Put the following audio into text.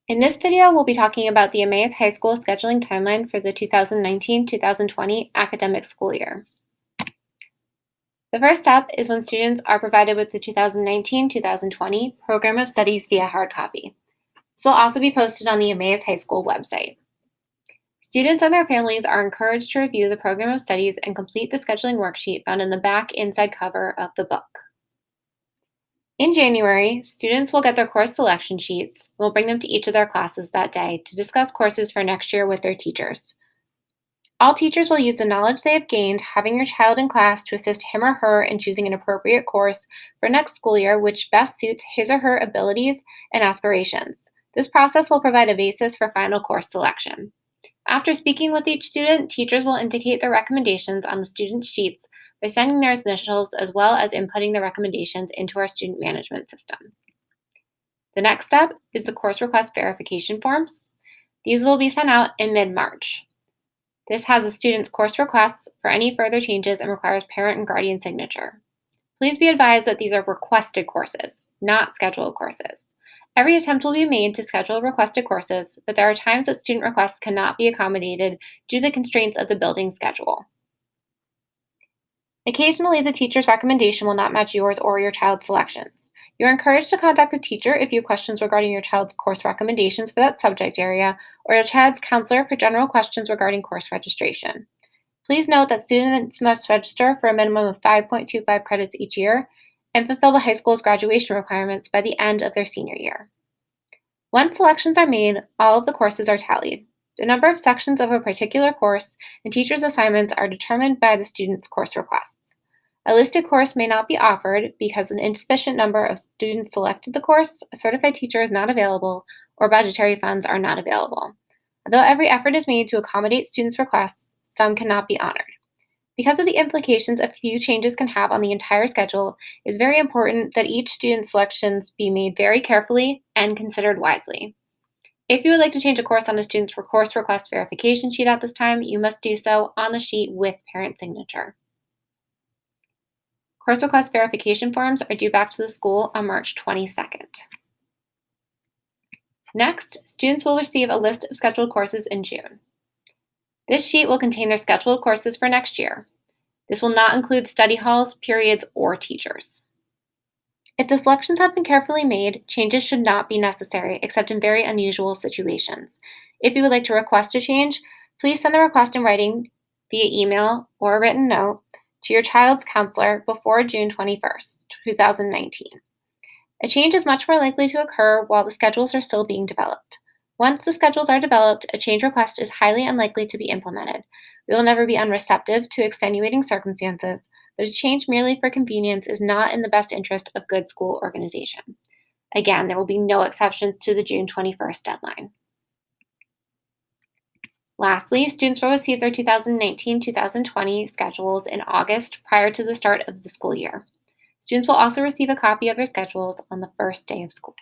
In this video, we'll be talking about the Emmaus High School scheduling timeline for the 2019-2020 academic school year. The first step is when students are provided with the 2019-2020 Program of Studies via hard copy. This will also be posted on the Emmaus High School website. Students and their families are encouraged to review the Program of Studies and complete the scheduling worksheet found in the back inside cover of the book. In January, students will get their course selection sheets and will bring them to each of their classes that day to discuss courses for next year with their teachers. All teachers will use the knowledge they have gained having your child in class to assist him or her in choosing an appropriate course for next school year which best suits his or her abilities and aspirations. This process will provide a basis for final course selection. After speaking with each student, teachers will indicate their recommendations on the student's sheets by sending their initials as well as inputting the recommendations into our student management system. The next step is the course request verification forms. These will be sent out in mid-March. This has the student's course requests for any further changes and requires parent and guardian signature. Please be advised that these are requested courses, not scheduled courses. Every attempt will be made to schedule requested courses, but there are times that student requests cannot be accommodated due to the constraints of the building schedule. Occasionally, the teacher's recommendation will not match yours or your child's selections. You are encouraged to contact the teacher if you have questions regarding your child's course recommendations for that subject area, or your child's counselor for general questions regarding course registration. Please note that students must register for a minimum of 5.25 credits each year and fulfill the high school's graduation requirements by the end of their senior year. Once selections are made, all of the courses are tallied. The number of sections of a particular course and teacher's assignments are determined by the student's course requests. A listed course may not be offered because an insufficient number of students selected the course, a certified teacher is not available, or budgetary funds are not available. Although every effort is made to accommodate students' requests, some cannot be honored. Because of the implications a few changes can have on the entire schedule, it is very important that each student's selections be made very carefully and considered wisely. If you would like to change a course on a student's course request verification sheet at this time, you must do so on the sheet with parent signature. Course request verification forms are due back to the school on March 22nd. Next, students will receive a list of scheduled courses in June. This sheet will contain their scheduled courses for next year. This will not include study halls, periods, or teachers. If the selections have been carefully made, changes should not be necessary except in very unusual situations. If you would like to request a change, please send the request in writing via email or a written note to your child's counselor before June 21st, 2019. A change is much more likely to occur while the schedules are still being developed. Once the schedules are developed, a change request is highly unlikely to be implemented. We will never be unreceptive to extenuating circumstances, but a change merely for convenience is not in the best interest of good school organization. Again, there will be no exceptions to the June 21st deadline. Lastly, students will receive their 2019-2020 schedules in August prior to the start of the school year. Students will also receive a copy of their schedules on the first day of school.